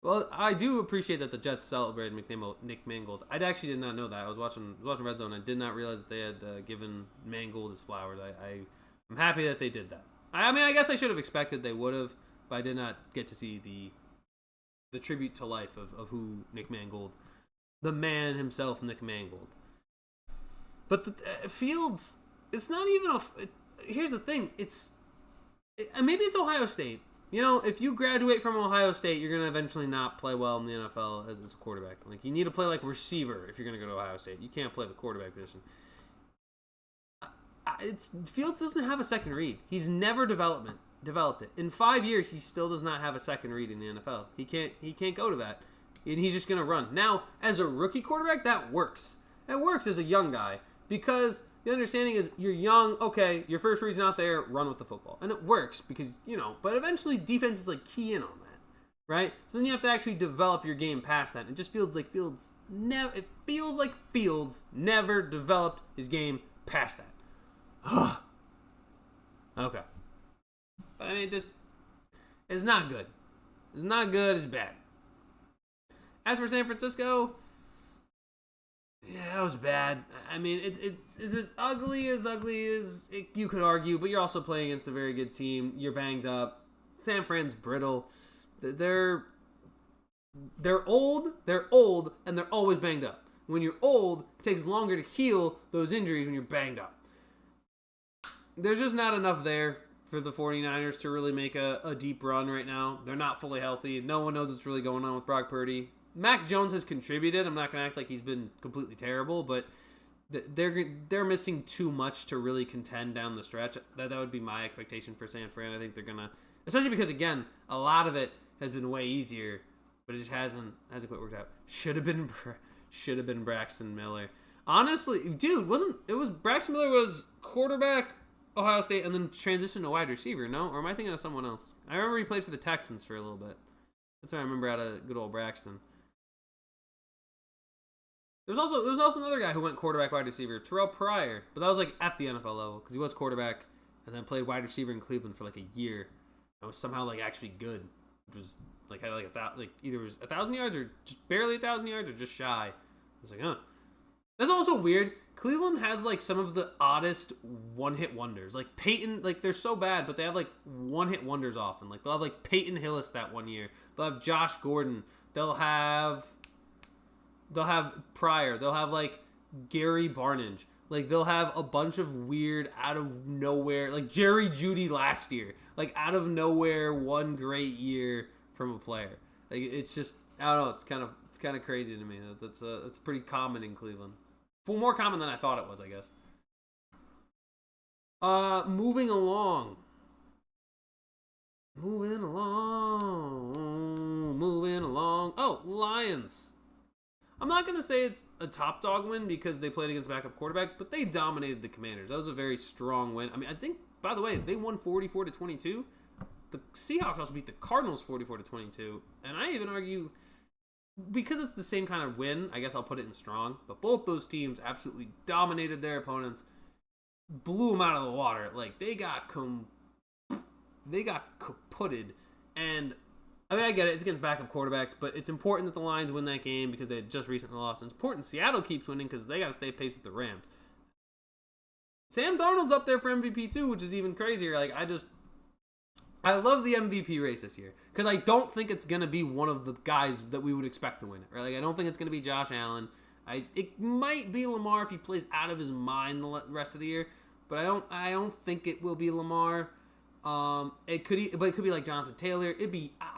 Well, I do appreciate that the Jets celebrated Nick Mangold. I actually did not know that. I was watching Red Zone. I did not realize that they had given Mangold his flowers. I'm happy that they did that. I mean, I guess I should have expected they would have, but I did not get to see the tribute to life of who Nick Mangold, the man himself, Nick Mangold. But the Fields, it's not even here's the thing. Maybe it's Ohio State. You know, if you graduate from Ohio State, you're going to eventually not play well in the NFL as a quarterback. Like, you need to play like receiver if you're going to go to Ohio State. You can't play the quarterback position. Fields doesn't have a second read. He's never developed it. In 5 years, he still does not have a second read in the NFL. He can't go to that. And he's just going to run. Now, as a rookie quarterback, that works. That works as a young guy because the understanding is you're young, okay, your first read's not there, run with the football. And it works because, but eventually defense is like key in on that, right? So then you have to actually develop your game past that. It just feels like Fields never developed his game past that. Okay. But I mean, it's not good. It's not good, it's bad. As for San Francisco, yeah, that was bad. I mean, is it ugly as you could argue, but you're also playing against a very good team. You're banged up. San Fran's brittle. They're old, and they're always banged up. When you're old, it takes longer to heal those injuries when you're banged up. There's just not enough there for the 49ers to really make a deep run right now. They're not fully healthy. No one knows what's really going on with Brock Purdy. Mac Jones has contributed. I'm not going to act like he's been completely terrible, but they're missing too much to really contend down the stretch. That would be my expectation for San Fran. I think they're going to, especially because, again, a lot of it has been way easier, but it just hasn't quite worked out. Should have been Braxton Miller. Honestly, dude, Braxton Miller was quarterback, Ohio State, and then transitioned to wide receiver, no? Or am I thinking of someone else? I remember he played for the Texans for a little bit. That's what I remember out of good old Braxton. There was also another guy who went quarterback, wide receiver, Terrell Pryor, but that was like at the NFL level because he was quarterback and then played wide receiver in Cleveland for like a year. And was somehow like actually good. It was like had like either it was 1,000 yards or just barely 1,000 yards or just shy. I was like, huh. That's also weird Cleveland has like some of the oddest one-hit wonders. Like Peyton, like they're so bad, but they have like one-hit wonders often. Like they'll have like Peyton Hillis that one year. They'll have Josh Gordon. They'll have Pryor. They'll have like Gary Barnage. Like they'll have a bunch of weird out of nowhere, like Jerry Jeudy last year, like out of nowhere one great year from a player. Like it's just, I don't know. It's kind of crazy to me. That's pretty common in Cleveland. More common than I thought it was, I guess. Moving along. Oh, Lions. I'm not going to say it's a top dog win because they played against backup quarterback, but they dominated the Commanders. That was a very strong win. I mean, I think, by the way, they won 44-22. The Seahawks also beat the Cardinals 44-22. And I even argue, because it's the same kind of win, I guess I'll put it in strong. But both those teams absolutely dominated their opponents, blew them out of the water. Like, they got kaputted. And I mean, I get it. It's against backup quarterbacks, but it's important that the Lions win that game because they had just recently lost. And it's important Seattle keeps winning because they got to stay pace with the Rams. Sam Darnold's up there for MVP too, which is even crazier. Like, I love the MVP race this year because I don't think it's going to be one of the guys that we would expect to win it. Right? Like, I don't think it's going to be Josh Allen. It might be Lamar if he plays out of his mind the rest of the year, but I don't think it will be Lamar. It could be like Jonathan Taylor.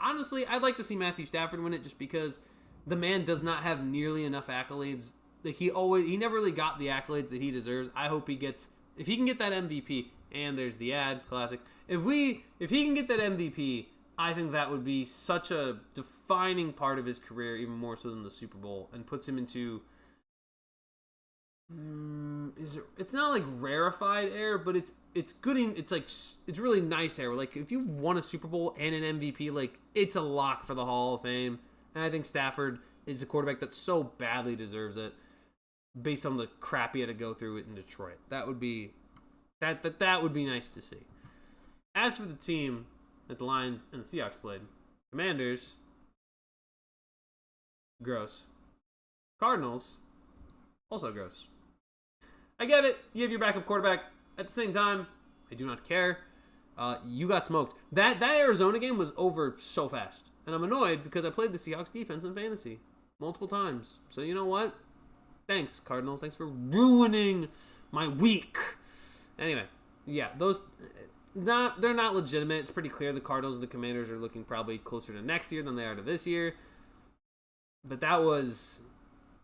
Honestly, I'd like to see Matthew Stafford win it just because the man does not have nearly enough accolades. Like he never really got the accolades that he deserves. I hope if he can get that MVP, and there's the ad, classic. If he can get that MVP, I think that would be such a defining part of his career, even more so than the Super Bowl, and puts him into it's not like rarefied air, but it's good. It's really nice air. Like if you've won a Super Bowl and an MVP, like it's a lock for the Hall of Fame. And I think Stafford is a quarterback that so badly deserves it, based on the crap he had to go through in Detroit. That would be nice to see. As for the team that the Lions and the Seahawks played, Commanders, gross. Cardinals, also gross. I get it. You have your backup quarterback. At the same time, I do not care. You got smoked. That Arizona game was over so fast. And I'm annoyed because I played the Seahawks defense in fantasy multiple times. So you know what? Thanks, Cardinals. Thanks for ruining my week. Anyway, yeah, they're not legitimate. It's pretty clear the Cardinals and the Commanders are looking probably closer to next year than they are to this year. But that was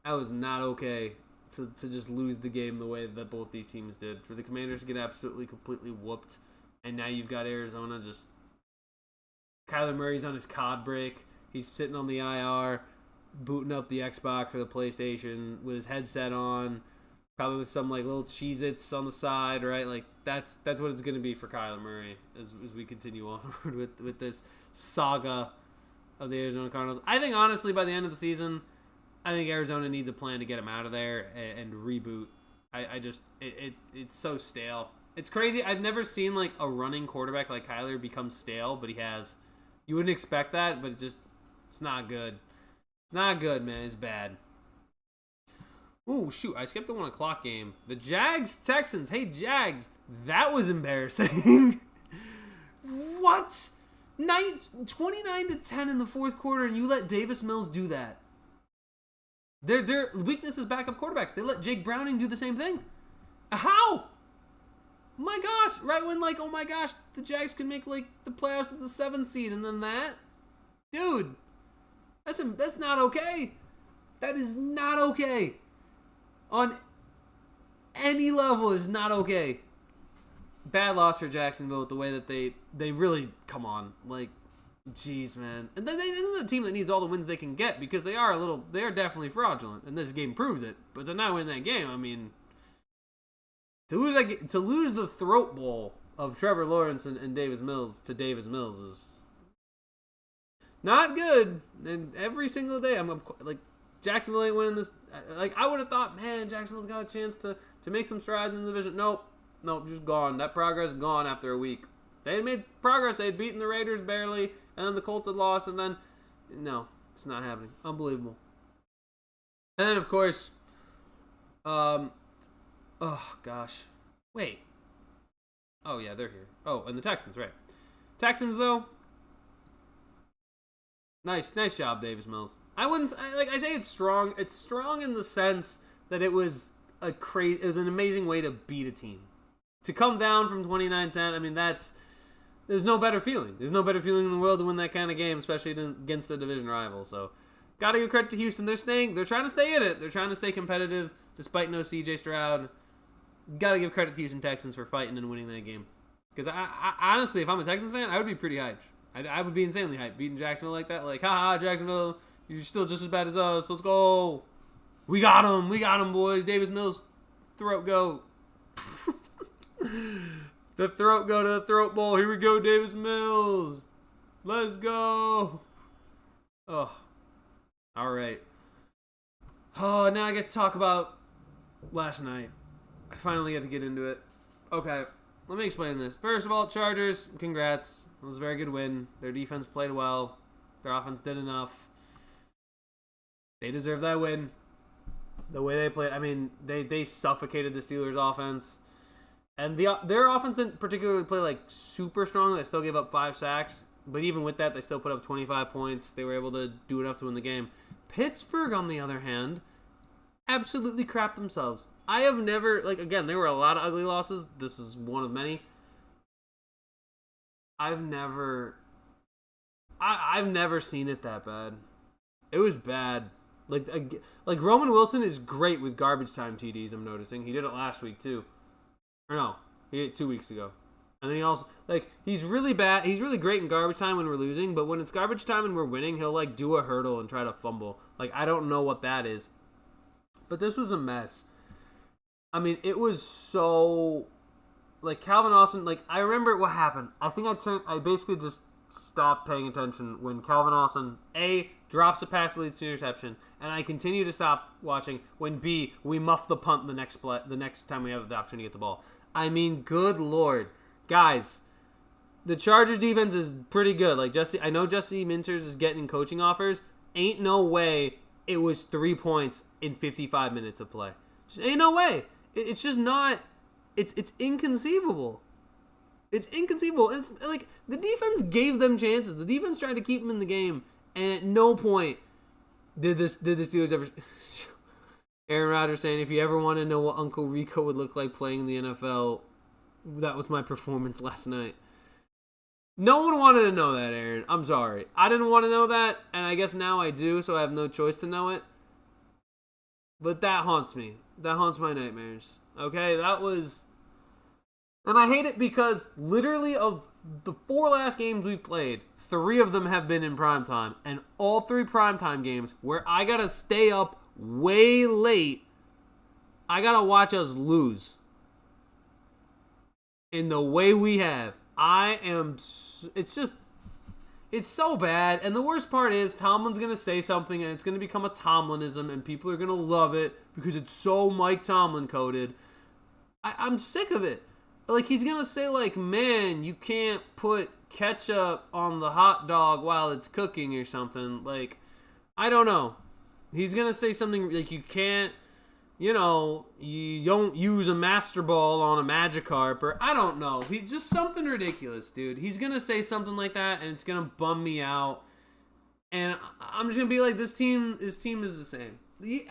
not okay. To just lose the game the way that both these teams did. For the Commanders to get absolutely, completely whooped. And now you've got Arizona just... Kyler Murray's on his COD break. He's sitting on the IR, booting up the Xbox or the PlayStation with his headset on. Probably with some like little Cheez-Its on the side, right? Like that's what it's going to be for Kyler Murray as we continue onward with this saga of the Arizona Cardinals. I think, honestly, by the end of the season... I think Arizona needs a plan to get him out of there and reboot. It's so stale. It's crazy. I've never seen like a running quarterback like Kyler become stale, but he has. You wouldn't expect that, but it's not good. It's not good, man. It's bad. Ooh, shoot. I skipped the 1 o'clock game. The Jags-Texans. Hey, Jags. That was embarrassing. What? 29-10 in the fourth quarter, and you let Davis Mills do that. Their weakness is backup quarterbacks. They let Jake Browning do the same thing. How? My gosh. Right when, like, oh my gosh, the Jags can make, like, the playoffs at the 7th seed, and then that? Dude, that's not okay. That is not okay. On any level, is not okay. Bad loss for Jacksonville with the way that they really, come on, like, jeez, man. And this is a team that needs all the wins they can get because they are definitely fraudulent, and this game proves it. But to not win that game, I mean, to lose the throat bowl of Trevor Lawrence and Davis Mills to Davis Mills is not good. And every single day, I'm like, Jacksonville ain't winning this. Like, I would have thought, man, Jacksonville's got a chance to make some strides in the division. Nope, just gone. That progress is gone after a week. They had made progress. They had beaten the Raiders barely, and then the Colts had lost, and then, no, it's not happening. Unbelievable. And then, of course, Oh, gosh. Wait. Oh, yeah, they're here. Oh, and the Texans, right. Texans, though. Nice job, Davis Mills. I say it's strong. It's strong in the sense that it was it was an amazing way to beat a team. To come down from 29-10, I mean, there's no better feeling. There's no better feeling in the world to win that kind of game, especially against the division rival. So, gotta give credit to Houston. They're trying to stay in it. They're trying to stay competitive despite no CJ Stroud. Gotta give credit to Houston Texans for fighting and winning that game. Because I honestly, if I'm a Texans fan, I would be pretty hyped. I would be insanely hyped. Beating Jacksonville like that. Like, haha, Jacksonville, you're still just as bad as us. Let's go. We got him. We got him, boys. Davis Mills, throat goat. The throat go to the throat bowl. Here we go, Davis Mills. Let's go. Oh. All right. Oh, now I get to talk about last night. I finally get to get into it. Okay. Let me explain this. First of all, Chargers, congrats. It was a very good win. Their defense played well. Their offense did enough. They deserve that win. The way they played, I mean, they suffocated the Steelers' offense. And their offense didn't particularly play like super strong. They still gave up 5 sacks. But even with that, they still put up 25 points. They were able to do enough to win the game. Pittsburgh, on the other hand, absolutely crapped themselves. I have never, again, there were a lot of ugly losses. This is one of many. I've never seen it that bad. It was bad. Like Roman Wilson is great with garbage time TDs, I'm noticing. He did it last week, too. Or no, he did it 2 weeks ago. And then he also, he's really bad. He's really great in garbage time when we're losing, but when it's garbage time and we're winning, he'll, do a hurdle and try to fumble. I don't know what that is. But this was a mess. I mean, it was so, Calvin Austin, I remember what happened. I think I basically just stopped paying attention when Calvin Austin, A, drops a pass that leads to interception, and I continue to stop watching when B, we muff the punt the next time we have the opportunity to get the ball. I mean, good Lord. Guys, the Chargers defense is pretty good. I know Jesse Minters is getting coaching offers. Ain't no way it was 3 points in 55 minutes of play. Just ain't no way. It's just not. It's inconceivable. It's inconceivable. It's the defense gave them chances. The defense tried to keep them in the game, and at no point did the Steelers ever. Aaron Rodgers saying, "If you ever want to know what Uncle Rico would look like playing in the NFL, that was my performance last night." No one wanted to know that, Aaron. I'm sorry. I didn't want to know that, and I guess now I do, so I have no choice to know it. But that haunts me. That haunts my nightmares. Okay, that was... And I hate it because literally of the 4 last games we've played, 3 of them have been in primetime. And all 3 primetime games where I got to stay up way late, I got to watch us lose. In the way we have. It's so bad. And the worst part is Tomlin's going to say something and it's going to become a Tomlinism and people are going to love it because it's so Mike Tomlin coded. I'm sick of it. He's going to say man, you can't put ketchup on the hot dog while it's cooking or something. I don't know. He's going to say something you can't, you don't use a Master Ball on a Magikarp, or I don't know. He's just something ridiculous, dude. He's going to say something like that, and it's going to bum me out. And I'm just going to be like, this team is the same.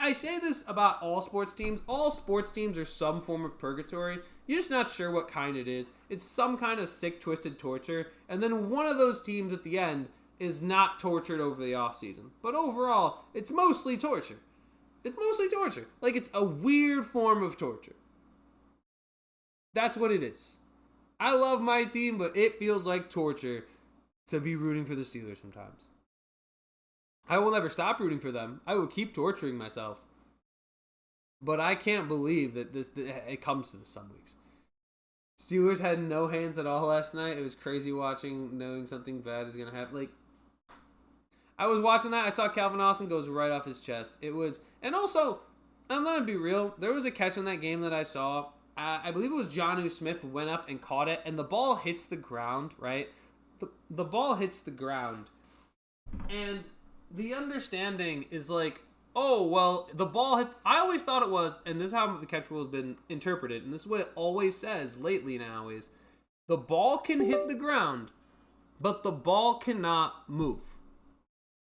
I say this about all sports teams. All sports teams are some form of purgatory. You're just not sure what kind it is. It's some kind of sick, twisted torture. And then one of those teams at the end is not tortured over the offseason. But overall, it's mostly torture. It's mostly torture. It's a weird form of torture. That's what it is. I love my team, but it feels like torture to be rooting for the Steelers sometimes. I will never stop rooting for them. I will keep torturing myself. But I can't believe that it comes to this some weeks. Steelers had no hands at all last night. It was crazy watching, knowing something bad is going to happen. I was watching that. I saw Calvin Austin goes right off his chest. It was, and also, I'm going to be real. There was a catch in that game that I saw. I believe it was Jonnu Smith went up and caught it, and the ball hits the ground, right? The ball hits the ground. And the understanding is oh, well, the ball hit. I always thought it was, and this is how the catch rule has been interpreted, and this is what it always says lately now is the ball can hit the ground, but the ball cannot move.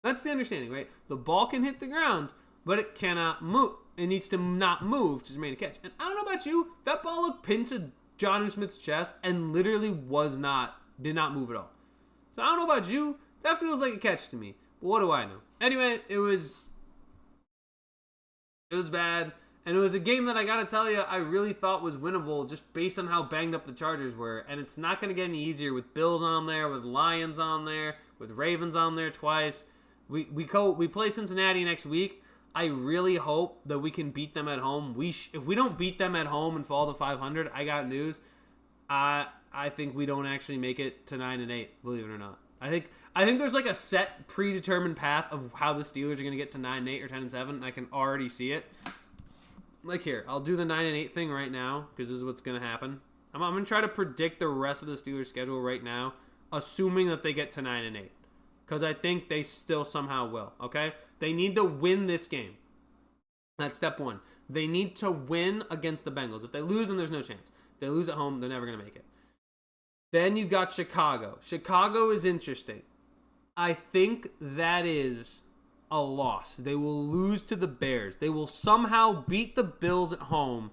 That's the understanding, right? The ball can hit the ground, but it cannot move. It needs to not move to make a catch. And I don't know about you, that ball looked pinned to Jonnu Smith's chest and literally did not move at all. So I don't know about you, that feels like a catch to me. But what do I know? Anyway, it was bad. And it was a game that I gotta tell you, I really thought was winnable just based on how banged up the Chargers were. And it's not gonna get any easier with Bills on there, with Lions on there, with Ravens on there twice. We play Cincinnati next week. I really hope that we can beat them at home. If we don't beat them at home and fall to 500, I got news. I think we don't actually make it to 9-8. Believe it or not, I think there's like a set predetermined path of how the Steelers are going to get to 9-8 or 10-7, and I can already see it. Like here, I'll do the 9-8 thing right now because this is what's going to happen. I'm going to try to predict the rest of the Steelers schedule right now, assuming that they get to 9-8. Because I think they still somehow will, okay? They need to win this game. That's step one. They need to win against the Bengals. If they lose, then there's no chance. If they lose at home, they're never going to make it. Then you've got Chicago. Chicago is interesting. I think that is a loss. They will lose to the Bears. They will somehow beat the Bills at home.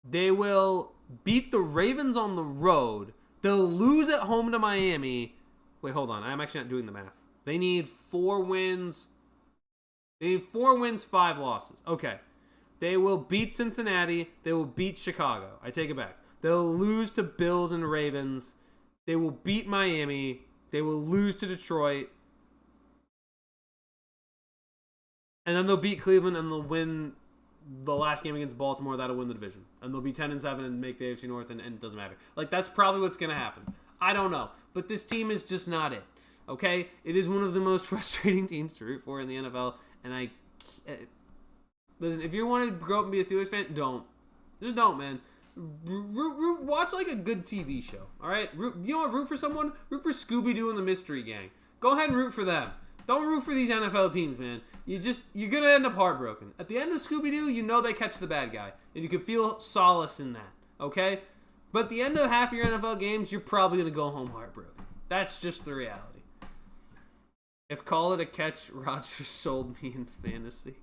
They will beat the Ravens on the road. They'll lose at home to Miami. Wait, hold on. I'm actually not doing the math. They need 4 wins. They need 4 wins, 5 losses. Okay. They will beat Cincinnati. They will beat Chicago. I take it back. They'll lose to Bills and Ravens. They will beat Miami. They will lose to Detroit. And then they'll beat Cleveland and they'll win the last game against Baltimore. That'll win the division. And they'll be 10-7 and make the AFC North, and it doesn't matter. Like, that's probably what's going to happen. I don't know. But this team is just not it. Okay? It is one of the most frustrating teams to root for in the NFL. And listen, if you want to grow up and be a Steelers fan, don't. Just don't, man. Watch like a good TV show. All right? You know what? Root for someone? Root for Scooby-Doo and the Mystery Gang. Go ahead and root for them. Don't root for these NFL teams, man. You're going to end up heartbroken. At the end of Scooby-Doo, you know they catch the bad guy. And you can feel solace in that. Okay? But at the end of half your NFL games, you're probably going to go home heartbroken. That's just the reality. If call it a catch, Rodgers sold me in fantasy.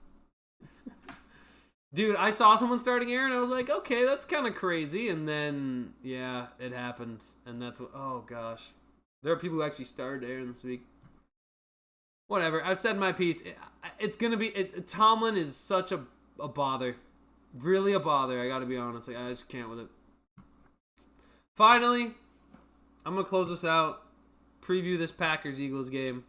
Dude, I saw someone starting Aaron, and I was like, okay, that's kind of crazy. And then, yeah, it happened. And that's what, oh gosh. There are people who actually started Aaron this week. Whatever, I've said my piece. It's going to be, Tomlin is such a bother. Really a bother, I got to be honest. Like, I just can't with it. Finally, I'm going to close this out. Preview this Packers-Eagles game.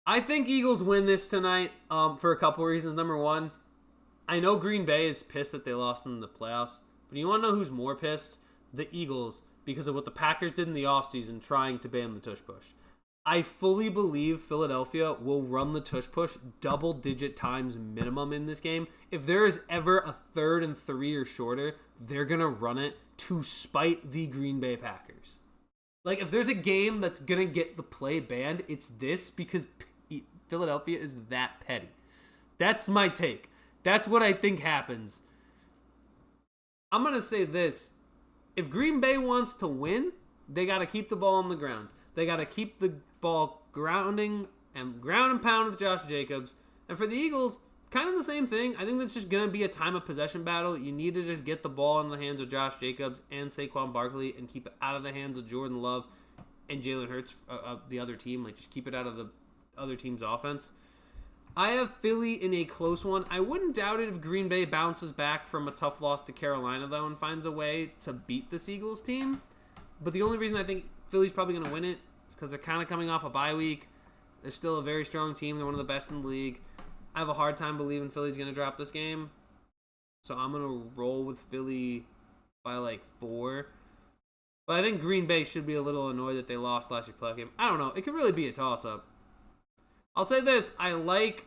I think Eagles win this tonight for a couple reasons. Number one, I know Green Bay is pissed that they lost in the playoffs, but you want to know who's more pissed? The Eagles, because of what the Packers did in the offseason trying to ban the tush push. I fully believe Philadelphia will run the tush push double-digit times minimum in this game. If there is ever a 3rd and 3 or shorter, they're going to run it to spite the Green Bay Packers. Like, if there's a game that's going to get the play banned, it's this, because Philadelphia is that petty. That's my take. That's what I think happens. I'm going to say this. If Green Bay wants to win, they got to keep the ball on the ground. They got to keep the ball ground and pound with Josh Jacobs. And for the Eagles, kind of the same thing. I think that's just going to be a time of possession battle. You need to just get the ball in the hands of Josh Jacobs and Saquon Barkley and keep it out of the hands of Jordan Love and Jalen Hurts, the other team. Like, just keep it out of the other team's offense. I have Philly in a close one. I wouldn't doubt it if Green Bay bounces back from a tough loss to Carolina, though, and finds a way to beat this Eagles team. But the only reason I think Philly's probably going to win it is because they're kind of coming off a bye week. They're still a very strong team. They're one of the best in the league. I have a hard time believing Philly's going to drop this game. So I'm going to roll with Philly by like 4. But I think Green Bay should be a little annoyed that they lost last year's playoff game. I don't know. It could really be a toss-up. I'll say this. I like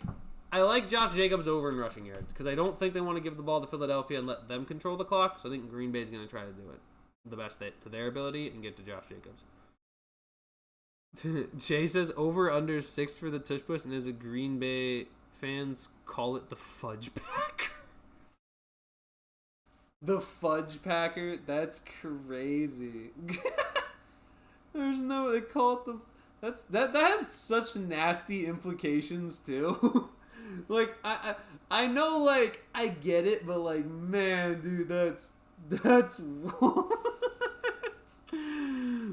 Josh Jacobs over in rushing yards because I don't think they want to give the ball to Philadelphia and let them control the clock. So I think Green Bay's going to try to do it the best to their ability and get to Josh Jacobs. Jay says over under 6 for the tush push and is a Green Bay Fans call it the Fudge Packer. The Fudge Packer? That's crazy. There's no... They call it the... That has such nasty implications, too. Like, I know, like, I get it, but, like, man, dude, that's...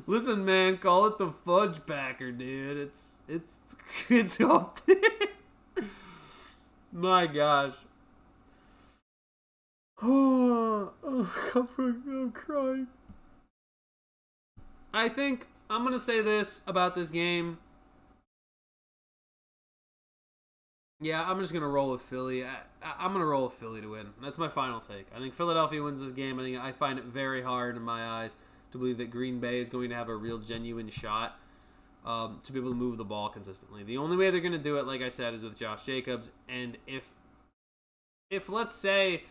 Listen, man, call it the Fudge Packer, dude. It's up there. My gosh. Oh, I'm crying. I think I'm going to say this about this game. Yeah, I'm just going to roll with Philly. I'm going to roll with Philly to win. That's my final take. I think Philadelphia wins this game. I find it very hard in my eyes to believe that Green Bay is going to have a real genuine shot to be able to move the ball consistently. The only way they're going to do it, like I said, is with Josh Jacobs. And if let's say,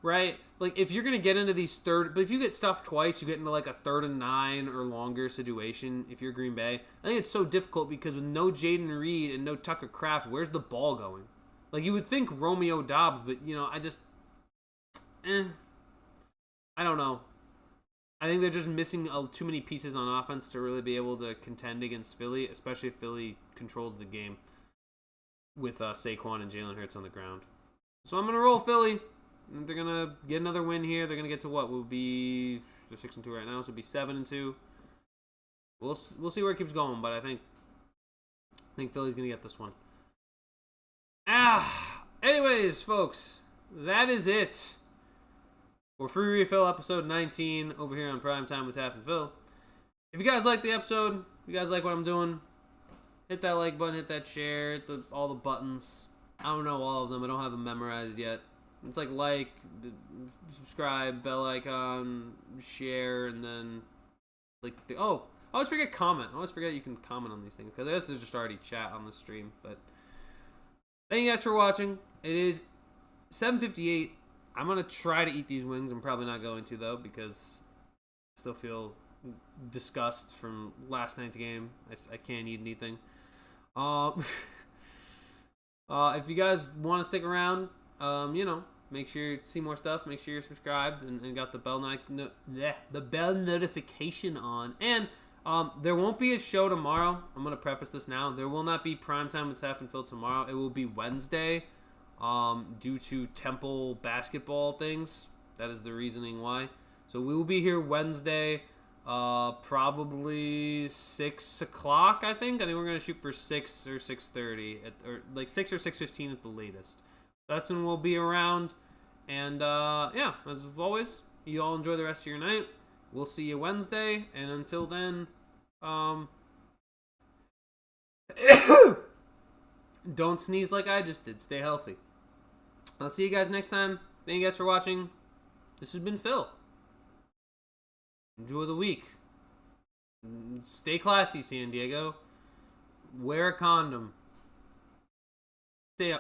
right, like if you're going to get into these but if you get stuffed twice, you get into like a 3rd and 9 or longer situation if you're Green Bay. I think it's so difficult because with no Jaden Reed and no Tucker Kraft, where's the ball going? Like you would think Romeo Doubs, but you know, I don't know. I think they're just missing too many pieces on offense to really be able to contend against Philly, especially if Philly controls the game with Saquon and Jalen Hurts on the ground. So I'm going to roll Philly. They're going to get another win here. They're going to get to what will be... They're 6-2 right now, so it'll be 7-2. We'll see where it keeps going, but I think Philly's going to get this one. Anyways, folks, that is it for Free Refill episode 19 over here on Primetime with Taff and Phil. If you guys like the episode, if you guys like what I'm doing, hit that like button, hit that share, hit all the buttons. I don't know all of them. I don't have them memorized yet. It's like, subscribe, bell icon, share, and then I always forget comment. I always forget you can comment on these things because I guess there's just already chat on the stream. But thank you guys for watching. It is 7:58. I'm going to try to eat these wings. I'm probably not going to, though, because I still feel disgust from last night's game. I can't eat anything. If you guys want to stick around, make sure you see more stuff. Make sure you're subscribed and got the bell notification on. And there won't be a show tomorrow. I'm going to preface this now. There will not be Primetime with Taff and Phil tomorrow. It will be Wednesday. Due to Temple basketball things. That is the reasoning why. So we will be here Wednesday, probably 6 o'clock, I think. I think we're going to shoot for 6 or 6:30, or like 6 or 6:15 at the latest. That's when we'll be around. And, yeah, as always, you all enjoy the rest of your night. We'll see you Wednesday. And until then, don't sneeze like I just did. Stay healthy. I'll see you guys next time. Thank you guys for watching. This has been Phil. Enjoy the week. Stay classy, San Diego. Wear a condom.